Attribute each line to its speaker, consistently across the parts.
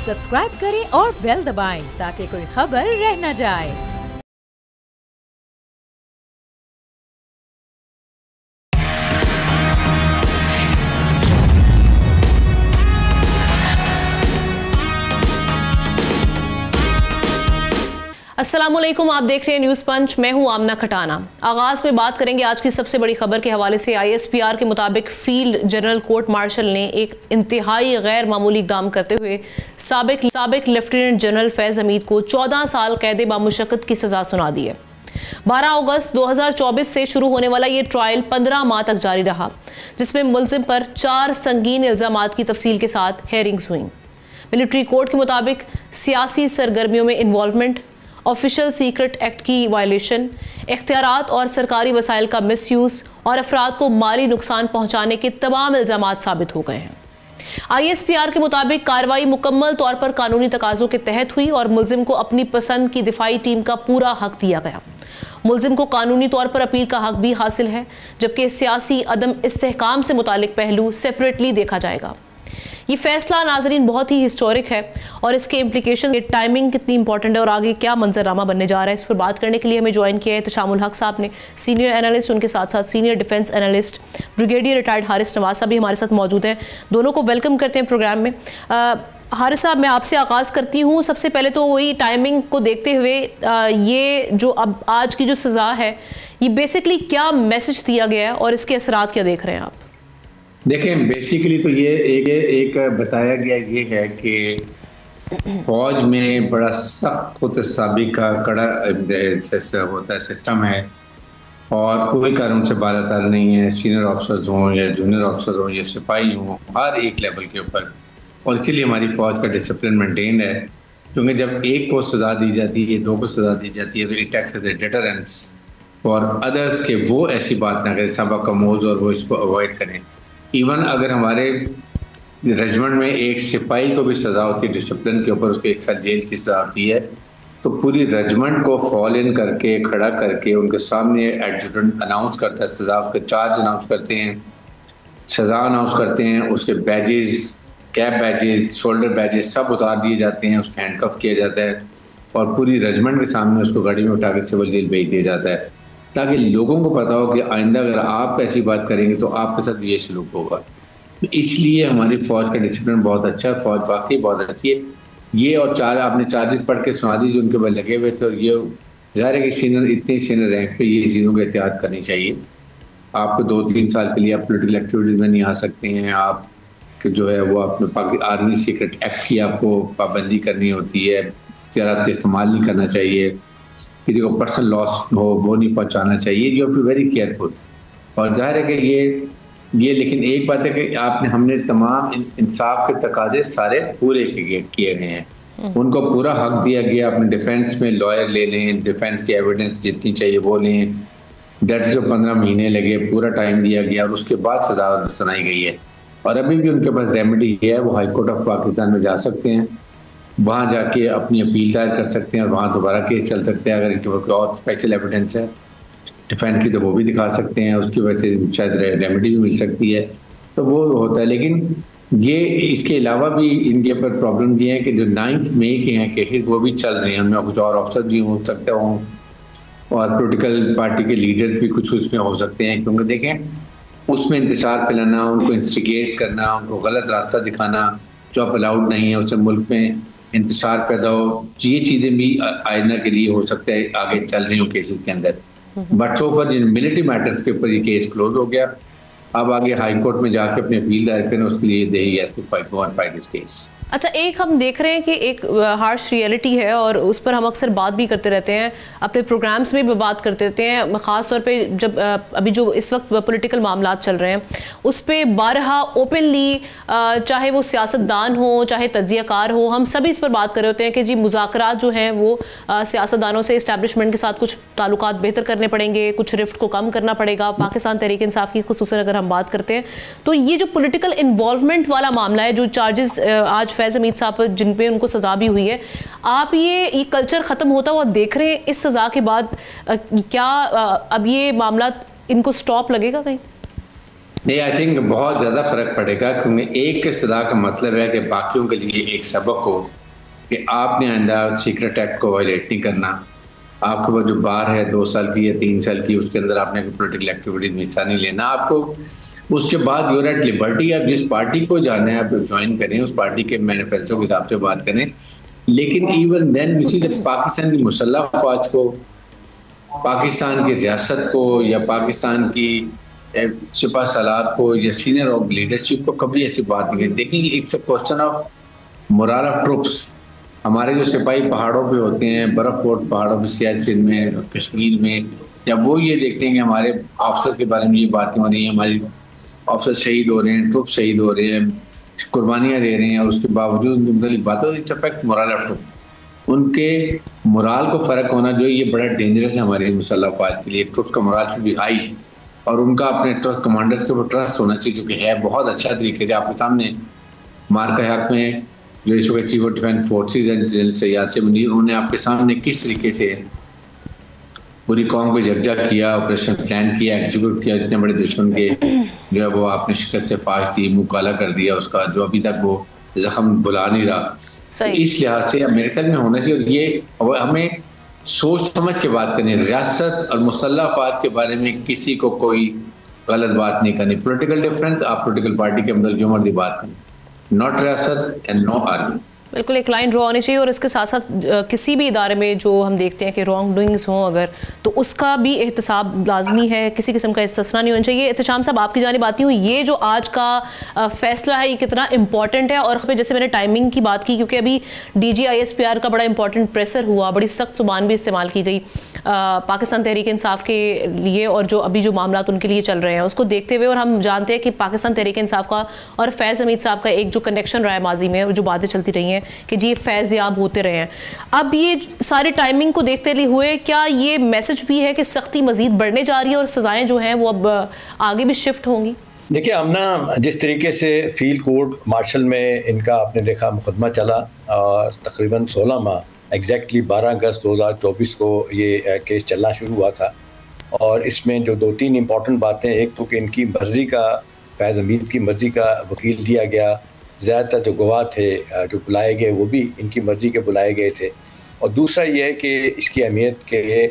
Speaker 1: Subscribe करें और bell दबाएं ताकि कोई खबर रह न जाए।
Speaker 2: अस्सलामुअलैकुम, आप देख रहे हैं न्यूज़ पंच। मैं हूं आमना खटाना। आगाज में बात करेंगे आज की सबसे बड़ी खबर के हवाले से। ISPR के मुताबिक फील्ड जनरल कोर्ट मार्शल ने एक इंतहाई गैर मामूली इक़दाम करते हुए साबिक लेफ्टिनेंट जनरल फैज़ हमीद को 14 साल कैद बामुशक्कत की सज़ा सुना दी है। 12 अगस्त 2024 से शुरू होने वाला ये ट्रायल 15 माह तक जारी रहा, जिसमें मुल्ज़िम पर 4 संगीन इल्ज़ामात की तफसील के साथ हेयरिंग्स हुई। मिलिट्री कोर्ट के मुताबिक सियासी सरगर्मियों में इन्वॉल्वमेंट, ऑफिशियल सीक्रेट एक्ट की वायलेशन, इख्तियारात और सरकारी वसाइल का मिसयूज़ और अफराद को माली नुकसान पहुंचाने के तमाम इल्ज़ामात साबित हो गए हैं। ISPR के मुताबिक कार्रवाई मुकम्मल तौर पर कानूनी तकाज़ों के तहत हुई और मुल्ज़िम को अपनी पसंद की दिफाई टीम का पूरा हक दिया गया। मुल्ज़िम को कानूनी तौर पर अपील का हक भी हासिल है, जबकि सियासी अदम इस्तेहकाम से मुतालिक पहलू सेपरेटली देखा जाएगा। ये फैसला नाजरीन बहुत ही हिस्टोरिक है और इसके इम्प्लीकेशन, टाइमिंग कितनी इंपॉर्टेंट है और आगे क्या मंजरनामा बनने जा रहा है, इस पर बात करने के लिए हमें ज्वाइन किया है तशामुल हक साहब ने, सीनियर एनालिस्ट, उनके साथ साथ senior defence analyst brigadier retired Haris Nawaz साहब भी हमारे साथ मौजूद हैं। दोनों को वेलकम करते हैं प्रोग्राम में। हारिस साहब, मैं आपसे आगाज़ करती हूँ। सबसे पहले तो वही टाइमिंग को देखते हुए ये जो अब आज की जो सज़ा है, ये बेसिकली क्या मैसेज दिया गया है और इसके असरात क्या देख रहे हैं आप?
Speaker 3: देखें, बेसिकली तो ये एक बताया गया ये है कि फौज में बड़ा सख्त मुतसाबी का कड़ा होता है, सिस्टम है और कोई कानून से बालातर नहीं है। सीनियर ऑफिसर्स हों या जूनियर ऑफिसर हों या सिपाही हों, हर एक लेवल के ऊपर, और इसीलिए हमारी फौज का डिसिप्लिन मेंटेन है। क्योंकि जब एक को सज़ा दी जाती है, दो को सज़ा दी जाती है, तो it acts as a deterrence for others के वो ऐसी बात ना करें, सबक कमोज, और वो इसको अवॉइड करें। इवन अगर हमारे रेजिमेंट में एक सिपाही को भी सज़ा होती है डिसिप्लिन के ऊपर, उसको 1 साल जेल की सज़ा होती है, तो पूरी रेजिमेंट को फॉल इन करके खड़ा करके उनके सामने एडजुटेंट अनाउंस करता है सज़ा, उसके चार्ज अनाउंस करते हैं, सज़ा अनाउंस करते हैं, उसके badges, cap badges, shoulder badges सब उतार दिए जाते हैं, उसको हैंडकफ किया जाता है और पूरी रेजिमेंट के सामने उसको गाड़ी में उठा के सिविल जेल भेज दिया जाता है, ताकि लोगों को पता हो कि आइंदा अगर आप ऐसी बात करेंगे तो आपके साथ ये सलूक होगा। तो इसलिए हमारी फ़ौज का डिसिप्लिन बहुत अच्छा है, फ़ौज वाकई बहुत अच्छी है। ये और आपने चार्जेस पढ़ के सुना दी जो उनके ऊपर लगे हुए थे, और ये ज़ाहिर है कि सीनियर, इतने सीनियर रैंक पे ये चीज़ों को एहतियात करनी चाहिए। आपको 2-3 साल के लिए आप पोलिटिकल एक्टिविटीज़ में नहीं आ सकते हैं, आप जो है वो अपने आर्मी सीक्रेट एक्ट की आपको पाबंदी करनी होती है, इख्तियारात का इस्तेमाल नहीं करना चाहिए, किसी को पर्सनल लॉस हो वो नहीं पहुंचाना चाहिए। You have to very careful. और जाहिर है कि ये लेकिन एक बात है कि हमने तमाम इंसाफ के तकाजे सारे पूरे किए गए हैं, उनको पूरा हक दिया गया। अपने डिफेंस में लॉयर ले लें, डिफेंस की एविडेंस जितनी चाहिए वो लें। डेट्स जो 15 महीने लगे, पूरा टाइम दिया गया और उसके बाद सजा सुनाई गई है। और अभी भी उनके पास रेमेडी है, वो हाई कोर्ट ऑफ पाकिस्तान में जा सकते हैं, वहाँ जाके अपनी अपील दायर कर सकते हैं और वहाँ दोबारा केस चल सकते हैं। अगर इनके पास और स्पेशल एविडेंस है डिफेंस की तो वो भी दिखा सकते हैं, उसकी वजह से शायद रेमेडी भी मिल सकती है, तो वो होता है। लेकिन ये इसके अलावा भी इनके ऊपर प्रॉब्लम ये है कि जो 9 मई के हैं केसेस वो भी चल रहे हैं, उनमें कुछ और ऑफिसर भी हो सकते हों और पोलिटिकल पार्टी के लीडर भी कुछ उसमें हो सकते हैं। क्योंकि देखें, उसमें इंतशार फैलाना, उनको इंस्टिगेट करना, उनको गलत रास्ता दिखाना जो अब अलाउड नहीं है, उससे मुल्क में इंतशार पैदा हो, ये चीज़ें भी आइंदा के लिए हो सकता है आगे चल रही हो केसेस के अंदर। बट सो फॉर जिन मिलिट्री मैटर्स के ऊपर ये केस क्लोज हो गया, अब आगे हाई कोर्ट में जाके अपनी अपील दायर करें, उसके लिए they he has to fight this case.
Speaker 2: अच्छा, एक हम देख रहे हैं कि एक हार्श रियलिटी है और उस पर हम अक्सर बात भी करते रहते हैं, अपने प्रोग्राम्स में भी बात करते रहते हैं, ख़ास तौर पे जब अभी जो इस वक्त पॉलिटिकल मामलात चल रहे हैं उस पर बारहा ओपनली, चाहे वो सियासतदान हो चाहे तज्जियाकार हो, हम सभी इस पर बात कर रहे होते हैं कि जी मुज़ाकरात जो हैं वो सियासतदानों से इस्टेब्लिशमेंट के साथ कुछ ताल्लुकात बेहतर करने पड़ेंगे, कुछ रिफ्ट को कम करना पड़ेगा। पाकिस्तान तहरीक इंसाफ की खुसूसन अगर हम बात करते हैं तो ये जो पॉलिटिकल इन्वॉल्वमेंट वाला मामला है, जो चार्जेस आज फैज़ हमीद साहब जिन पे उनको सज़ा भी हुई है, आप ये कल्चर ख़त्म होता हुआ देख रहे हैं इस सज़ा के बाद? क्या अब ये मामला इनको स्टॉप लगेगा कहीं?
Speaker 3: नहीं, आई थिंक बहुत ज़्यादा फ़र्क पड़ेगा, क्योंकि एक की सज़ा का मतलब है कि बाकियों के लिए एक सबक हो कि आपने आइंदा सीक्रेट एक्ट को वायलेट नहीं करना। आपके पास जो बार है 2 साल की या 3 साल की, उसके अंदर आपने पोलिटिकल एक्टिविटीज में हिस्सा नहीं लेना। आपको उसके बाद यूर एट लिबर्टी, आप जिस पार्टी को जाना है आप ज्वाइन करें, उस पार्टी के मैनिफेस्टो के हिसाब से बात करें। लेकिन इवन देन पाकिस्तान की मुसल्लह अफवाज को, पाकिस्तान की रियासत को या पाकिस्तान की सिपा सलार को या सीनियर ऑफ लीडरशिप को कभी ऐसी बात नहीं है। देखिए, it's a question of moral of troops. हमारे जो सिपाही पहाड़ों पे होते हैं, बर्फपोर्ट पहाड़ों पे, सियाचिन में, कश्मीर में, जब वो ये देखते हैं कि हमारे अफसर के बारे में ये बातें हो रही हैं, हमारे अफसर शहीद हो रहे हैं, ट्रुप शहीद हो रहे हैं, कुर्बानियाँ दे रहे हैं, और उसके बावजूद मुख्तलिफ बातें, it's affect moral of troop. उनके मोरल को फ़र्क होना जो ये बड़ा डेंजरस है हमारे मुसल्लह अफवाज के लिए। ट्रुप का मोरल शुड बी हाई, और उनका अपने ट्रस्ट कमांडर्स के ऊपर ट्रस्ट होना चाहिए, जो कि है बहुत अच्छा तरीके से। आपके सामने मार्का हक में जो इस वक्त चीफ ऑफ डिफेंस फोर्सेज हैं जनरल सैयद से मुनीर, उन्होंने आपके सामने किस तरीके से पूरी कौम को यकजा किया, ऑपरेशन प्लान किया, एग्जीक्यूट किया, इतने बड़े दुश्मन के जो है वो आपने शिकस्त से फाश दी, मुँह काला कर दिया उसका, जो अभी तक वो जख्म भुला नहीं रहा। तो इस लिहाज से अमेरिका में होना चाहिए। और ये हमें सोच समझ के बात करनी है। रियासत और मुसल्लह अफवाज के बारे में किसी को कोई गलत बात नहीं करनी। पॉलिटिकल डिफरेंस आप पॉलिटिकल पार्टी के अंदर जो मर्जी बात करें, नॉट रियासत एंड नो आर्मी।
Speaker 2: बिल्कुल एक लाइन ड्रॉ होनी चाहिए, और इसके साथ साथ किसी भी इदारे में जो हम देखते हैं कि रॉन्ग डूइंग्स हों अगर, तो उसका भी एहतसाब लाजमी है, किसी किस्म का इस्तिस्ना नहीं होना चाहिए। एहतशाम साहब, आपकी जानिब आती हूँ, ये जो आज का फैसला है ये कितना इंपॉर्टेंट है? और जैसे मैंने टाइमिंग की बात की, क्योंकि अभी DG ISPR का बड़ा इंपॉर्टेंट प्रेसर हुआ, बड़ी सख्त जुबान भी इस्तेमाल की गई पाकिस्तान तहरीक इंसाफ के लिए, और जो अभी जो मामला उनके लिए चल रहे हैं उसको देखते हुए। और हम जानते हैं कि पाकिस्तान तहरीक इंसाफ का और फैज़ हमीद साहब का एक जो कनेक्शन रहा है माजी में, जो बातें चलती रही हैं कि जी फैज़ याब होते रहे हैं। अब ये सारी टाइमिंग को देखते हुए क्या ये मैसेज भी है कि सख्ती मजीद बढ़ने जा रही है और सजाएं जो हैं वो अब आगे भी शिफ्ट होंगी?
Speaker 4: देखिए, हमना जिस तरीके से फील्ड कोर्ट मार्शल में इनका आपने देखा मुकदमा चला, और तकरीबन 16 माह एग्जैक्टली 12 अगस्त 2024 को ये केस चलना शुरू हुआ था। और इसमें जो 2-3 इम्पॉर्टेंट बातें, एक तो कि इनकी मर्ज़ी का, फैज़ हमीद की मर्ज़ी का वकील दिया गया, ज़्यादातर जो गवाह थे जो बुलाए गए वो भी इनकी मर्ज़ी के बुलाए गए थे। और दूसरा ये है कि इसकी अहमियत के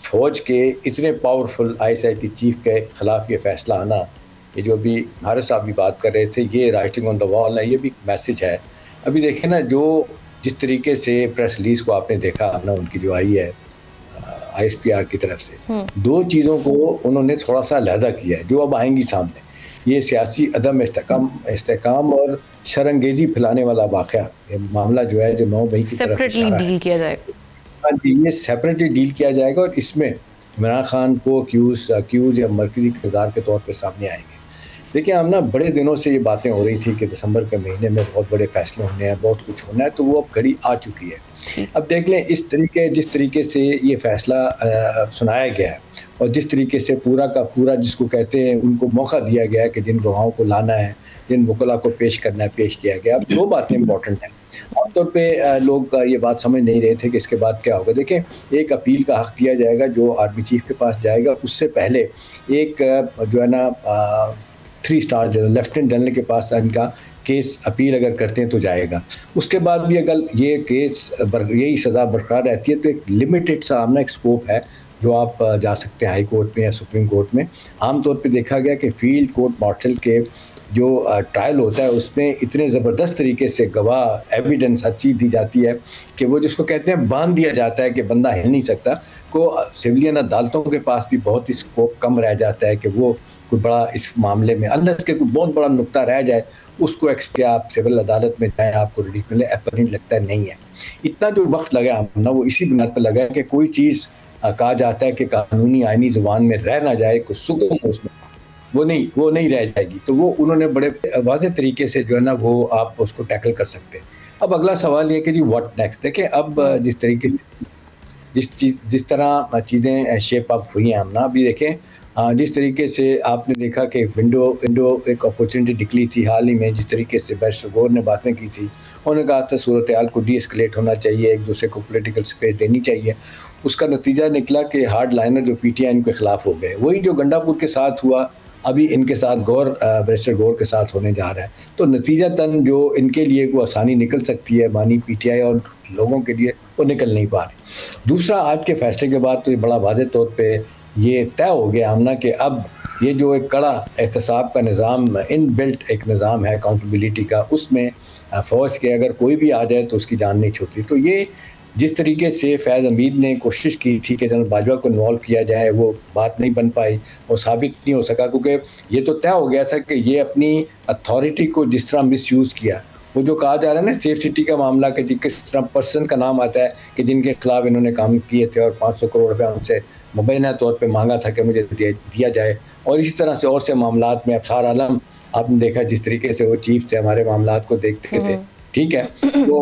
Speaker 4: फ़ौज के इतने पावरफुल ISIT चीफ के ख़िलाफ़ ये फ़ैसला आना, ये जो अभी हारिस साहब भी बात कर रहे थे, ये राइटिंग ऑन द वॉल है, ये भी मैसेज है। अभी देखें ना, जो जिस तरीके से प्रेस रिलीज़ को आपने देखा ना, उनकी जो आई है ISPR की तरफ से, 2 चीज़ों को उन्होंने थोड़ा सा अलहदा किया है जो अब आएंगी सामने। ये सियासी अदम इस्तेहकाम और शरंगेज़ी फैलाने वाला वाक़या, ये मामला जो है, जो 9 मई की तरफ
Speaker 2: सेपरेटली डील किया जाएगा।
Speaker 4: हाँ जी, ये सेपरेटली डील किया जाएगा, और इसमें इमरान खान को अक्यूज़ या मरकज़ी किरदार के तौर पर सामने आएंगे। देखिए, हम ना बड़े दिनों से ये बातें हो रही थी कि दिसंबर के महीने में बहुत बड़े फैसले होने हैं, बहुत कुछ होना है, तो वो अब घड़ी आ चुकी है। अब देख लें, जिस तरीके से ये फैसला सुनाया गया है, और जिस तरीके से पूरा का पूरा, जिसको कहते हैं, उनको मौका दिया गया है कि जिन गवाहों को लाना है, जिन वकला को पेश करना है, पेश किया गया। अब 2 बातें इंपॉर्टेंट हैं। आमतौर पे लोग ये बात समझ नहीं रहे थे कि इसके बाद क्या होगा। देखें, एक अपील का हक़ दिया जाएगा जो आर्मी चीफ के पास जाएगा। उससे पहले एक जो है ना 3 स्टार जनरल, लेफ्टिनेंट जनरल के पास इनका केस अपील अगर करते हैं तो जाएगा। उसके बाद भी अगर ये केस यही सज़ा बरकरार रहती है तो एक लिमिटेड सा आमना एक स्कोप है जो आप जा सकते हैं हाई कोर्ट में या सुप्रीम कोर्ट में। आमतौर पे देखा गया कि फील्ड कोर्ट मार्शल के जो ट्रायल होता है उसमें इतने ज़बरदस्त तरीके से गवाह, एविडेंस, हर चीज़ दी जाती है कि वो जिसको कहते हैं बांध दिया जाता है कि बंदा हिल नहीं सकता। को सिविलियन अदालतों के पास भी बहुत ही स्कोप कम रह जाता है कि वो कोई बड़ा इस मामले में, अनलेस के कोई बहुत बड़ा नुक्ता रह जाए, उसको आप सिविल अदालत में जाएँ, आपको रिलीफ मिले, नहीं लगता है नहीं है। इतना जो वक्त लगा ना, वो इसी बुनियाद पर लगा है कि कोई चीज़ कहा जाता है कि कानूनी आइनी ज़ुबान में रह ना जाए, कुछ सुकून हो उसमें, वो नहीं रह जाएगी। तो वो उन्होंने बड़े वाज़ेह तरीके से जो है ना वो आप उसको टैकल कर सकते हैं। अब अगला सवाल ये कि जी व्हाट नेक्स्ट। देखिए, अब जिस तरीके से जिस तरह चीज़ें शेप अप हुई हैं, हम ना अभी देखें, जिस तरीके से आपने देखा कि विंडो एक अपॉर्चुनिटी निकली थी हाल ही में, जिस तरीके से बैरिस्टर गौर ने बातें की थी, उन्होंने कहा था सूरत हाल को डीएस्केलेट होना चाहिए, एक दूसरे को पॉलिटिकल स्पेस देनी चाहिए। उसका नतीजा निकला कि हार्ड लाइनर जो PTI के ख़िलाफ़ हो गए। वही जो गंडापुर के साथ हुआ अभी इनके साथ बैरिस्टर गौर के साथ होने जा रहा है। तो नतीजतन जो इनके लिए कोई आसानी निकल सकती है मानी PTI और लोगों के लिए, वो निकल नहीं पा रही। दूसरा, आज के फैसले के बाद तो ये बड़ा वाज़ेह तौर पे ये तय हो गया आमना कि अब ये जो एक कड़ा एहतसाब का निज़ाम, इन बिल्ट एक निज़ाम है अकाउंटेबिलिटी का, उसमें फ़ौज के अगर कोई भी आ जाए तो उसकी जान नहीं छूटती। तो ये जिस तरीके से फैज़ हमीद ने कोशिश की थी कि जनरल बाजवा को इन्वॉल्व किया जाए, वो बात नहीं बन पाई और साबित नहीं हो सका, क्योंकि ये तो तय हो गया था कि ये अपनी अथॉरिटी को जिस तरह मिसयूज़ किया, वो जो कहा जा रहा है ना सेफ सिटी का मामला कि किस तरह पर्सन का नाम आता है कि जिनके खिलाफ इन्होंने काम किए थे और 500 करोड़ रुपया उनसे मुबैना तौर पे मांगा था कि मुझे दिया जाए। और इसी तरह से और से मामलात में अफसार आलम, आपने देखा जिस तरीके से वो चीफ थे, हमारे मामलात को देखते थे, ठीक है, तो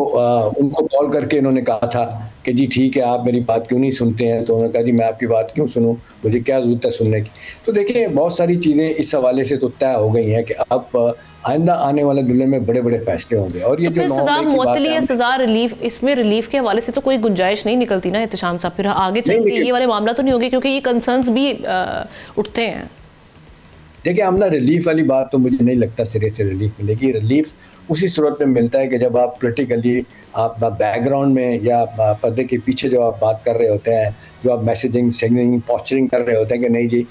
Speaker 4: उनको कॉल करके इन्होंने कहा था कि जी ठीक है, आप मेरी बात क्यों नहीं सुनते हैं? तो उन्होंने कहा जी मैं आपकी बात क्यों सुनूं, मुझे क्या ज़रूरत है सुनने की। तो देखिए बहुत सारी चीज़ें इस हवाले से तो तय हो गई हैं कि अब आइंदा आने वाले दुनिया में बड़े बड़े फैसले होंगे। और ये जो
Speaker 2: सजा मुअत्तली या सजा रिलीफ, इसमें रिलीफ के हवाले से तो कोई गुंजाइश नहीं निकलती ना एहतशाम साहब, फिर आगे चल के ये वाले मामला तो नहीं होंगे, क्योंकि ये कंसर्न्स भी उठते हैं।
Speaker 4: देखिए हमने रिलीफ वाली बात तो मुझे नहीं लगता सिरे से रिलीफ मिलेगी। रिलीफ उसी सूरत में मिलता है कि जब आप पोलिटिकली आप बैकग्राउंड में या पर्दे के पीछे जो आप बात कर रहे होते हैं, जो आप मैसेजिंग सिग्नलिंग पोस्चरिंग कर रहे होते हैं कि नहीं जी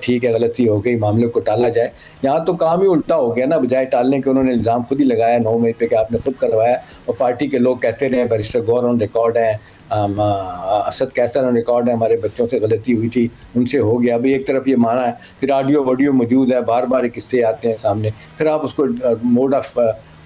Speaker 4: ठीक है गलती हो गई, मामले को टाला जाए। यहाँ तो काम ही उल्टा हो गया ना, बजाय टालने के उन्होंने इल्ज़ाम खुद ही लगाया 9 मई पे कि आपने खुद करवाया, और पार्टी के लोग कहते रहे बैरिस्टर गौर ऑन रिकॉर्ड है, असद कैसर ऑन रिकॉर्ड है, हमारे बच्चों से गलती हुई थी, उनसे हो गया। अभी एक तरफ ये माना है, फिर ऑडियो वीडियो मौजूद है, बार बार किस्से आते हैं सामने, फिर आप उसको मोड ऑफ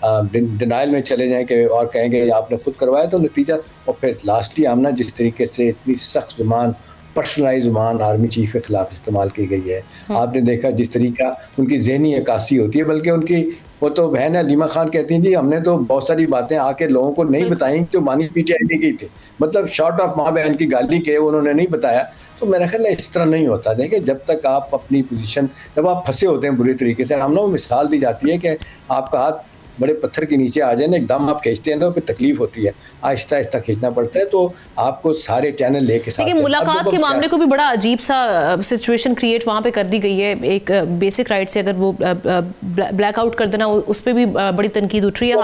Speaker 4: डिनाइल में चले जाएं कि और कहेंगे आपने खुद करवाया। तो नतीजा, और फिर लास्टली आमना जिस तरीके से इतनी सख्त ज़ुबान, पर्सनलाइज ज़ुबान आर्मी चीफ के ख़िलाफ़ इस्तेमाल की गई है, आपने देखा जिस तरीका उनकी ज़हनी अक्कासी होती है, बल्कि उनकी वो तो बहन हलीमा खान कहती हैं जी हमने तो बहुत सारी बातें आके लोगों को नहीं बताई जो मानी PTI ने की थी, मतलब शॉर्ट ऑफ माँ बहन की गाली के उन्होंने नहीं बताया। तो मेरा ख्याल है इस तरह नहीं होता। देखिए जब तक आप अपनी पोजीशन, जब आप फंसे होते हैं बुरी तरीके से, हम लोग मिसाल दी जाती है कि आपका हाथ बड़े पत्थर के नीचे आ जाए ना, एकदम आप खींचते हैं तो फिर तकलीफ होती है, आहिस्ता आहिस्ता खींचना पड़ता है। तो आपको सारे चैनल लेके साथ,
Speaker 2: लेकिन मुलाकात के मामले को भी बड़ा अजीब सा सिचुएशन क्रिएट वहाँ पे कर दी गई है। एक बेसिक राइट से अगर वो ब्लैकआउट कर देना, उस पर भी बड़ी तनकीद उठ रही है।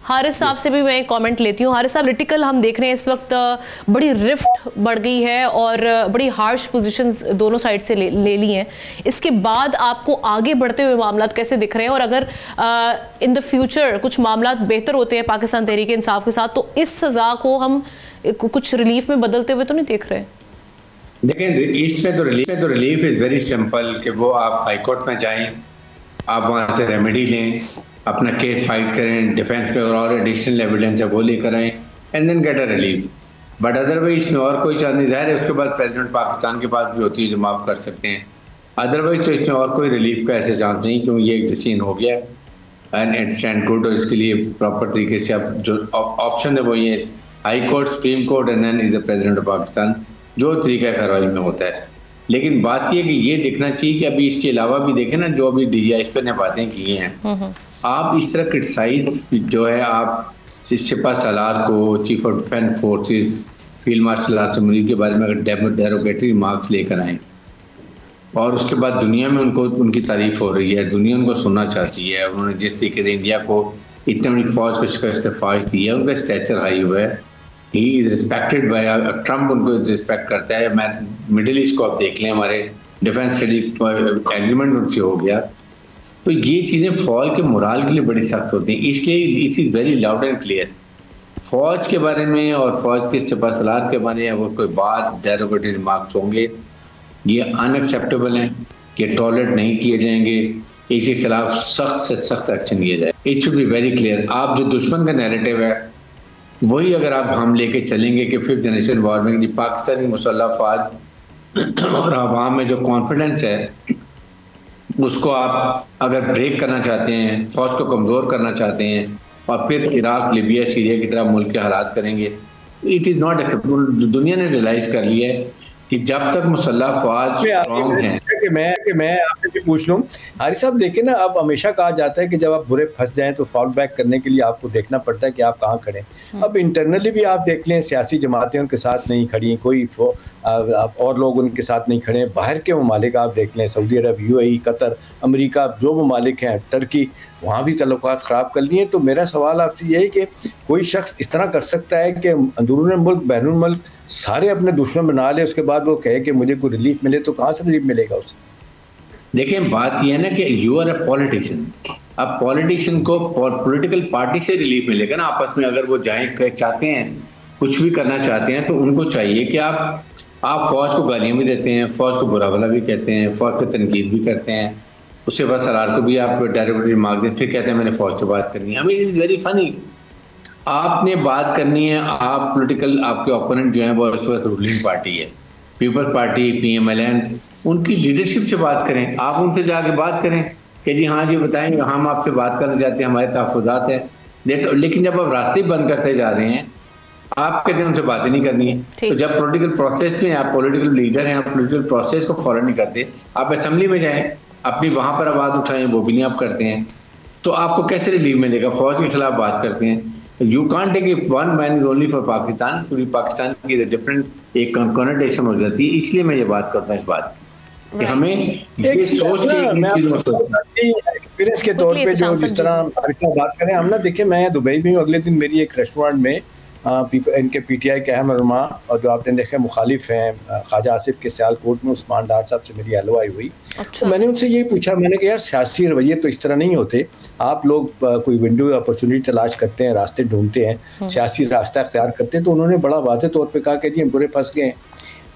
Speaker 2: हारिस साहब से भी मैं एक कमेंट लेती हूँ। हारिस साहब, पोलिटिकल हम देख रहे हैं इस वक्त बड़ी रिफ्ट बढ़ गई है और बड़ी हार्श पोजीशंस दोनों साइड से ले ली हैं। इसके बाद आपको आगे बढ़ते हुए मामला कैसे दिख रहे हैं, और अगर इन द फ्यूचर कुछ मामला बेहतर होते हैं पाकिस्तान तहरीक इंसाफ के साथ, तो इस सजा को हम कुछ रिलीफ में बदलते हुए तो नहीं देख रहे?
Speaker 3: देखें इसमें तो रिलीफ इज वेरी सिंपल कि वो आप हाई कोर्ट में जाएं, आप वहाँ से रेमेडी लें, अपना केस फाइट करें, डिफेंस पे और एडिशनल एविडेंस है वो लेकर आएँ and then get a relief. But otherwise इसमें और कोई चांस नहीं। ज़ाहिर है उसके बाद प्रेसिडेंट पाकिस्तान के पास भी होती है जो माफ़ कर सकते हैं, अदरवाइज तो इसमें और कोई रिलीफ का ऐसे चांस नहीं, क्योंकि ये एक डिसीजन हो गया एंड इट स्टैंड गुड। और इसके लिए प्रॉपर तरीके से अब जो ऑप्शन है वो ये high court, supreme court and then is the president of Pakistan, जो तरीका कार्रवाई में होता है। लेकिन बात यह कि ये देखना चाहिए कि अभी इसके अलावा भी देखें ना, जो अभी DGI ने बातें की हैं, आप इस तरह क्रिटिसाइज जो है आप सिपा सालार को, chief of defence forces, field marshal Asim Munir के बारे में अगर डेरोगेटरी मार्क्स लेकर आएँ और उसके बाद दुनिया में उनको उनकी तारीफ हो रही है, दुनिया उनको सुनना चाहती है, उन्होंने जिस तरीके से इंडिया को इतनी बड़ी फौज को शिकस्त फाज दी है, उनका स्टेचर हाई हुआ है, he is respected by, Trump उनको रिस्पेक्ट करता है। मैं मिडिल ईस्ट को आप देख लें, हमारे डिफेंस एग्रीमेंट उनसे हो गया। तो ये चीज़ें फौज के मोराल के लिए बड़ी सख्त होती हैं, इसलिए it is very loud and clear. फ़ौज के बारे में और फ़ौज के सिपा सलार के बारे में अगर कोई बात डेरोगेटरी रिमार्क्स होंगे, ये अनएक्सेप्टेबल हैं, ये टॉलरेट नहीं किए जाएंगे, इसके खिलाफ सख्त से सख्त एक्शन लिया जाए। It should be very clear. आप जो दुश्मन का नैरेटिव है वही अगर आप हम लेके चलेंगे कि 5th जनरेशन वॉर में पाकिस्तानी मुसल्लह फौज और आवाम में जो कॉन्फिडेंस है उसको आप अगर ब्रेक करना चाहते हैं, फौज को कमज़ोर करना चाहते हैं और फिर इराक, लिबिया, सीरिया की तरह मुल्क के हालात करेंगे, इट इज़ नॉट एक्सेप्टेबल। दुनिया ने रियलाइज़ कर लिया है कि जब तक मुसल्लह फौज स्ट्रॉन्ग है।
Speaker 4: कि मैं आपसे भी पूछ लूँ हारिस साहब, देखिए ना, अब हमेशा कहा जाता है कि जब आप बुरे फंस जाएं तो फॉल बैक करने के लिए आपको देखना पड़ता है कि आप कहाँ खड़े हैं। अब इंटरनली भी आप देख लें, सियासी जमातें उनके साथ नहीं खड़ी, कोई और लोग उनके साथ नहीं खड़े हैं। बाहर के ममालिक आप देख लें, सऊदी अरब, UAE, कतर, अमेरिका, जो ममालिक हैं, टर्की, वहाँ भी तल्लुकात ख़राब कर लिए। तो मेरा सवाल आपसे ये है कि कोई शख्स इस तरह कर सकता है कि अंदरून मुल्क बैरून मुल्क सारे अपने दुश्मन बना ले, उसके बाद वो कहे कि मुझे कोई रिलीफ मिले, तो कहाँ से रिलीफ मिलेगा उसे?
Speaker 3: देखिए, बात यह है ना कि यू आर अ पॉलिटिशियन। अब पॉलिटिशियन को पॉलिटिकल पार्टी से रिलीफ मिलेगा ना। आपस में अगर वो जाए चाहते हैं, कुछ भी करना चाहते हैं, तो उनको चाहिए कि आप फौज को गालियां भी देते हैं, फौज को बुरा भला भी कहते हैं, फौज को तनकीद भी करते हैं, उसके बाद सलार को भी आप डायरेक्ट रिमार्क दें, फिर कहते हैं मैंने फौज से बात करनी है। I mean it's very funny. आपने बात करनी है, आप पॉलिटिकल, आपके ओपोनेंट जो है वो इस वक्त रूलिंग पार्टी है, पीपल्स पार्टी, PMLN, उनकी लीडरशिप से बात करें। आप उनसे जाके बात करें कि जी हाँ जी बताएंगे, हम आपसे बात करना चाहते हैं, हमारे तहफ़्फ़ुज़ात हैं। लेकिन जब आप रास्ते बंद करते जा रहे हैं, आप कहते हैं उनसे बातें नहीं करनी है। तो जब पॉलिटिकल प्रोसेस में आप पॉलिटिकल लीडर हैं, आप पॉलिटिकल प्रोसेस को फॉलो नहीं करते, आप असेंबली में जाएं, अपनी वहाँ पर आवाज़ उठाएं, वो भी नहीं आप करते हैं, तो आपको कैसे रिलीफ मिलेगा? फौज के खिलाफ बात करते हैं। You can't take one man is only for Pakistan, पूरी पाकिस्तान की डिफरेंट एक कॉन्नोटेशन हो जाती है। इसलिए मैं ये बात करता हूँ इस बात कि हमें ये सोच के
Speaker 4: एक्सपीरियंस के तौर पे जो जिस तरह बात करें हम ना, देखिए मैं दुबई में अगले दिन मेरी एक रेस्टोरेंट में इनके PTI के अहम रहनुमा और जो आपने देखा मुखालिफ हैं ख्वाजा आसिफ के सियालकोट में उस्मान डार साहब से मेरी LOI हुई। तो मैंने उनसे यही पूछा, मैंने कहा यार सियासी रवैये तो इस तरह नहीं होते, आप लोग कोई विंडो अपॉर्चुनिटी तलाश करते हैं, रास्ते ढूंढते हैं, सियासी रास्ता अख्तियार करते हैं। तो उन्होंने बड़ा वाज़ेह तौर पर कहा कि जी हम पूरे फंस गए,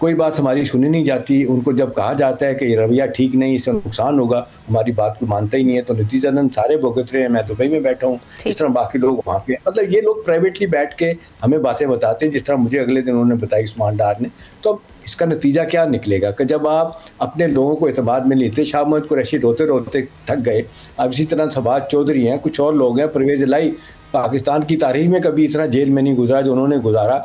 Speaker 4: कोई बात हमारी सुनी नहीं जाती। उनको जब कहा जाता है कि ये रवैया ठीक नहीं, इससे नुकसान होगा, हमारी बात को मानता ही नहीं है। तो नतीजतन सारे भुगत रहे हैं, मैं दुबई में बैठा हूँ, इस तरह बाकी लोग वहाँ पे, मतलब ये लोग प्राइवेटली बैठ के हमें बातें बताते हैं, जिस तरह मुझे अगले दिन उन्होंने बताई उस्मान डार ने। तो इसका नतीजा क्या निकलेगा कि जब आप अपने लोगों को एतमाद में लेते, शाह मोहम्मद कुरैशी रोते रोते थक गए, अब इसी तरह शहबाज चौधरी हैं, कुछ और लोग हैं, परवेज़ इलाही पाकिस्तान की तारीख में कभी इतना जेल में नहीं गुजरा जो उन्होंने गुजारा,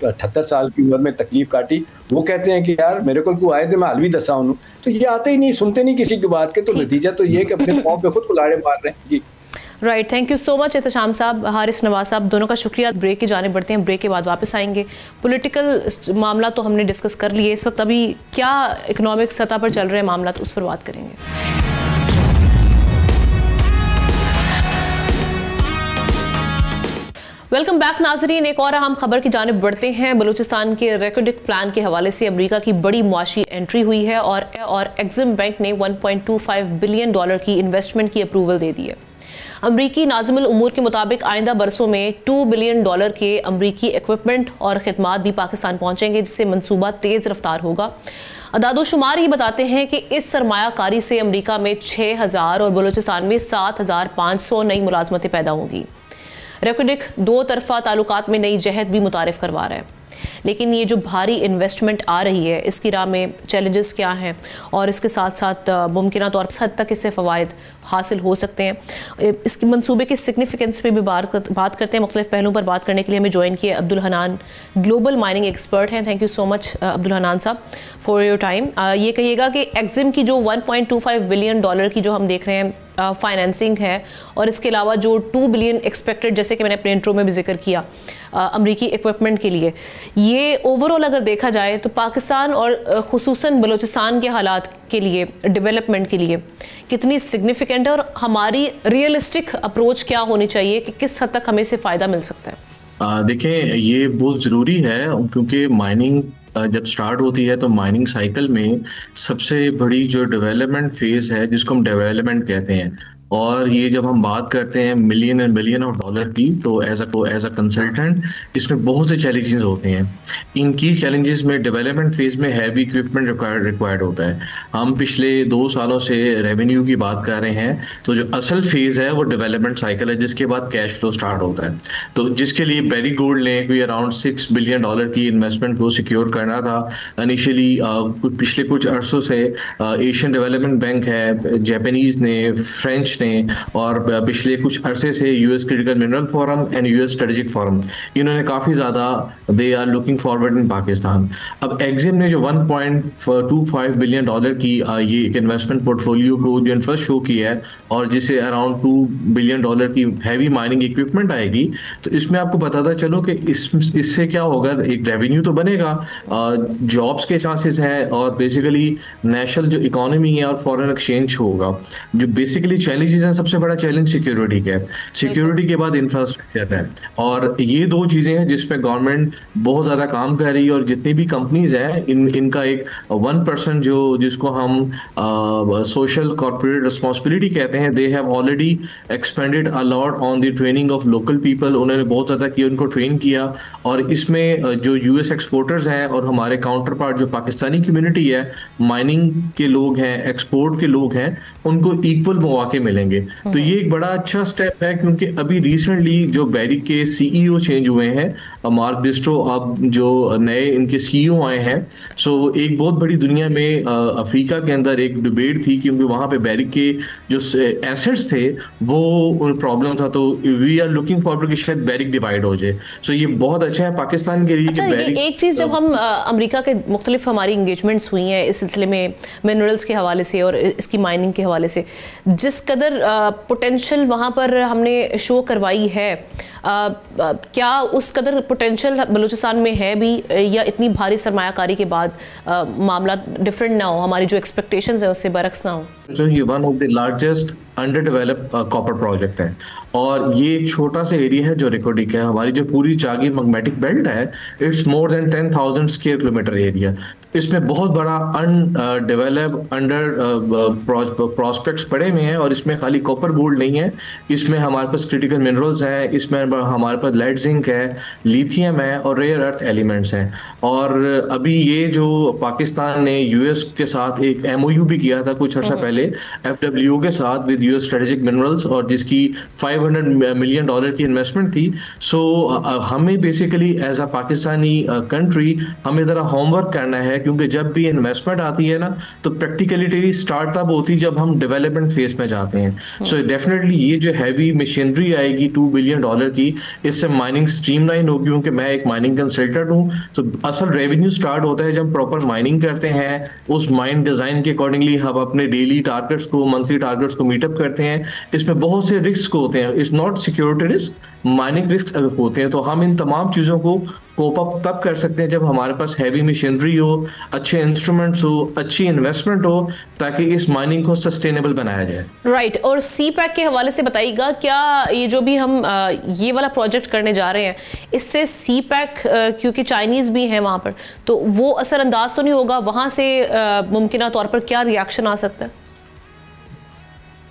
Speaker 4: 78 साल की उम्र में तकलीफ काटी। वो कहते हैं कि यार मेरे को आए थे, मैं अलवी दसा हूँ। तो ये आते ही नहीं, सुनते नहीं किसी की बात के। तो नतीजा तो ये कि अपने पाँव पे खुद कुल्हाड़े मार रहे हैं। जी
Speaker 2: right, thank you so much Ehtesham साहब, हारिस नवाज साहब, दोनों का शुक्रिया। ब्रेक की जाने बढ़ते हैं, ब्रेक के बाद वापस आएंगे। पॉलिटिकल मामला तो हमने डिस्कस कर लिए, इस वक्त अभी क्या इकोनॉमिक सतह पर चल रहे हैं मामला, तो उस पर बात करेंगे। वेलकम बैक नाजरीन, एक और अहम खबर की जानिब बढ़ते हैं। बलूचिस्तान के रेकोडिक प्लान के हवाले से अमेरिका की बड़ी मुआशी एंट्री हुई है और एक्सिम बैंक ने $1.25 बिलियन की इन्वेस्टमेंट की अप्रूवल दे दी है। अमरीकी नाज़िमुल उमूर के मुताबिक आइंदा बरसों में $2 बिलियन के अमरीकी इक्विपमेंट और खिदमात भी पाकिस्तान पहुंचेंगे, जिससे मंसूबा तेज़ रफ्तार होगा। अदादोशुमार ये बताते हैं कि इस सरमायाकारी से अमरीका में 6,000 और बलूचिस्तान में 7,500 नई मुलाजमतें पैदा होंगी। रेकोडिक दो तरफा ताल्लुकात में नई जहद भी मुतारिफ करवा रहा है। लेकिन ये जो भारी इन्वेस्टमेंट आ रही है, इसकी राह में चैलेंजेस क्या हैं और इसके साथ साथ मुमकिन तौर पर हद तक इससे फ़वाइद हासिल हो सकते हैं। इसके मंसूबे के सिग्निफिकेंस पे भी बात करते हैं। मुख्तलिफ पहलुओं पर बात करने के लिए हमें ज्वाइन किए Abdul Hanan, global mining expert हैं। Thank you so much Abdul Hanan साहब फॉर योर टाइम। ये कहिएगा कि एक्सिम की जो $1.25 बिलियन की जो हम देख रहे हैं फाइनेंसिंग है, और इसके अलावा जो 2 बिलियन एक्सपेक्टेड, जैसे कि मैंने अपने इंट्रो में भी जिक्र किया, अमरीकी इक्विपमेंट के लिए, ये ओवरऑल अगर देखा जाए तो पाकिस्तान और ख़ुसूसन बलूचिस्तान के हालात के लिए, डेवलपमेंट के लिए कितनी सिग्निफिकेंट है, और हमारी रियलिस्टिक अप्रोच क्या होनी चाहिए कि किस हद तक हमें इससे फ़ायदा मिल सकता है?
Speaker 5: देखें, ये बहुत ज़रूरी है क्योंकि माइनिंग जब स्टार्ट होती है तो माइनिंग साइकिल में सबसे बड़ी जो डेवलपमेंट फेज़ है, जिसको हम डेवलपमेंट कहते हैं, और ये जब हम बात करते हैं million and billion of dollar की, तो एज अ कंसल्टेंट इसमें बहुत से चैलेंजेस होते हैं। इनकी चैलेंजेस में डेवलपमेंट फेज में हैवी इक्विपमेंट रिक्वायर्ड होता है। हम पिछले 2 सालों से रेवेन्यू की बात कर रहे हैं, तो जो असल फेज है वो डेवलपमेंट साइकिल है, जिसके बाद कैश फ्लो स्टार्ट होता है। तो जिसके लिए बेरी गोल्ड ने कोई अराउंड $6 बिलियन की इन्वेस्टमेंट को सिक्योर करना था इनिशियली। पिछले कुछ अरसों से एशियन डेवलपमेंट बैंक है, जापानीज ने, फ्रेंच ने और पिछले कुछ अरसे से US critical mineral forum and US strategic forum, इन्होंने काफ़ी ज़्यादा they are looking forward in Pakistan. अब एक्जिम ने जो 1.25 बिलियन डॉलर की ये एक इन्वेस्टमेंट पोर्टफोलियो को जो इन्वेस्ट शो किया है और जिसे अराउंड 2 बिलियन डॉलर की हैवी माइनिंग इक्विपमेंट आएगी, तो इसमें आपको बताता चलो कि इससे क्या होगा, एक रेवेन्यू तो बनेगा, जॉब्स के चांसेस हैं और बेसिकली नेशनल जो इकोनॉमी है और फॉरेन एक्सचेंज होगा। जो बेसिकली चैलेंजेस हैं, सबसे बड़ा चैलेंज सिक्योरिटी का है, सिक्योरिटी के बाद इंफ्रास्ट्रक्चर है, और ये दो चीजें हैं जिसपे गवर्नमेंट बहुत ज्यादा काम कर रही है। और जितनी भी कंपनीज हैं इनका एक 1% जिसको हम सोशल कॉर्पोरेट रिस्पॉन्सिबिलिटी कहते हैं, they have already expanded a lot on the training of local people. उन्होंने बहुत ज्यादा किया, उनको ट्रेन किया, और इसमें जो यूएस एक्सपोर्टर्स हैं और हमारे काउंटर पार्ट जो पाकिस्तानी कम्युनिटी है, माइनिंग के लोग हैं, एक्सपोर्ट के लोग हैं, उनको इक्वल मौके मिलेंगे। तो ये एक बड़ा अच्छा स्टेप है, क्योंकि अभी रिसेंटली जो बैरिक के सीईओ चेंज हुए हैं, मार्क बिस्ट्रो अब जो नए इनके सीईओ आए हैं, सो एक बहुत बड़ी दुनिया में अफ्रीका के अंदर एक डिबेट थी, क्योंकि वहां पे बैरिक के जो एसेट्स थे वो प्रॉब्लम था, तो वी आर लुकिंग फॉरवर्ड कि शायद बैरिक डिवाइड हो जाए। सो ये बहुत अच्छा है पाकिस्तान के लिए।
Speaker 2: अच्छा, एक चीज़, जब हम अमेरिका के मुख्तलिफ हमारी इंगेजमेंट्स हुई हैं इस सिलसिले में मिनरल्स के हवाले से और इसकी माइनिंग के हवाले से, जिस कदर पोटेंशियल वहाँ पर हमने शो करवाई है, क्या उस कदर पोटेंशियल बलूचिस्तान में है भी, या इतनी भारी सरमायाकारी के बाद मामला डिफरेंट ना हो, हमारी जो एक्सपेक्टेशंस है उससे बरक्स ना हो?
Speaker 5: तो ये one of the largest under developed copper project है, और ये एक छोटा सा एरिया है जो रिकॉर्डिक है। हमारी जो पूरी चागी मैग्मेटिक बेल्ट है, it's more than 10,000 square kilometre area. इसमें बहुत बड़ा अनडेवलप्ड अंडर प्रोस्पेक्ट्स पड़े हुए हैं, और इसमें खाली कॉपर गोल्ड नहीं है, इसमें हमारे पास क्रिटिकल मिनरल्स हैं, इसमें हमारे पास लेड जिंक है, लिथियम है और रेयर अर्थ एलिमेंट्स हैं। और अभी ये जो पाकिस्तान ने यूएस के साथ एक एमओयू भी किया था कुछ अर्सा पहले एफडब्ल्यूओ के साथ विद यूएस स्ट्रेटेजिक मिनरल्स, और जिसकी 500 मिलियन डॉलर की इन्वेस्टमेंट थी। सो हमें basically as a Pakistani country हमें ज़रा होमवर्क करना है, क्योंकि जब भी इन्वेस्टमेंट आती है ना, तो प्रैक्टिकलिटी स्टार्ट तब होती है जब हम डेवलपमेंट फेज में जाते हैं। सो डेफिनेटली ये जो हैवी मशीनरी आएगी 2 बिलियन डॉलर की, इससे माइनिंग स्ट्रीमलाइन होगी, क्योंकि मैं एक माइनिंग कंसल्टेंट हूँ। तो असल रेवेन्यू स्टार्ट होता है जब प्रॉपर माइनिंग करते हैं, उस माइन डिजाइन के अकॉर्डिंगली हम अपने डेली टारगेट्स को, मंथली टारगेट्स को मीटअप करते हैं। इसमें बहुत से रिस्क होते हैं, it's not security risk, mining risk होते हैं। तो हम इन तमाम चीज़ों को कोप अप तब कर सकते हैं जब हमारे पास हैवी मशीनरी हो, अच्छे इंस्ट्रूमेंट्स हो, अच्छी इन्वेस्टमेंट हो, ताकि इस माइनिंग को सस्टेनेबल बनाया जाए।
Speaker 2: राइट। और सी पैक के हवाले से बताइएगा, क्या ये जो भी हम ये वाला प्रोजेक्ट करने जा रहे हैं, इससे सी पैक, क्योंकि चाइनीज़ भी हैं वहाँ पर, तो वो असरअंदाज तो नहीं होगा? वहाँ से मुमकिन तौर पर क्या रिएक्शन आ सकता है?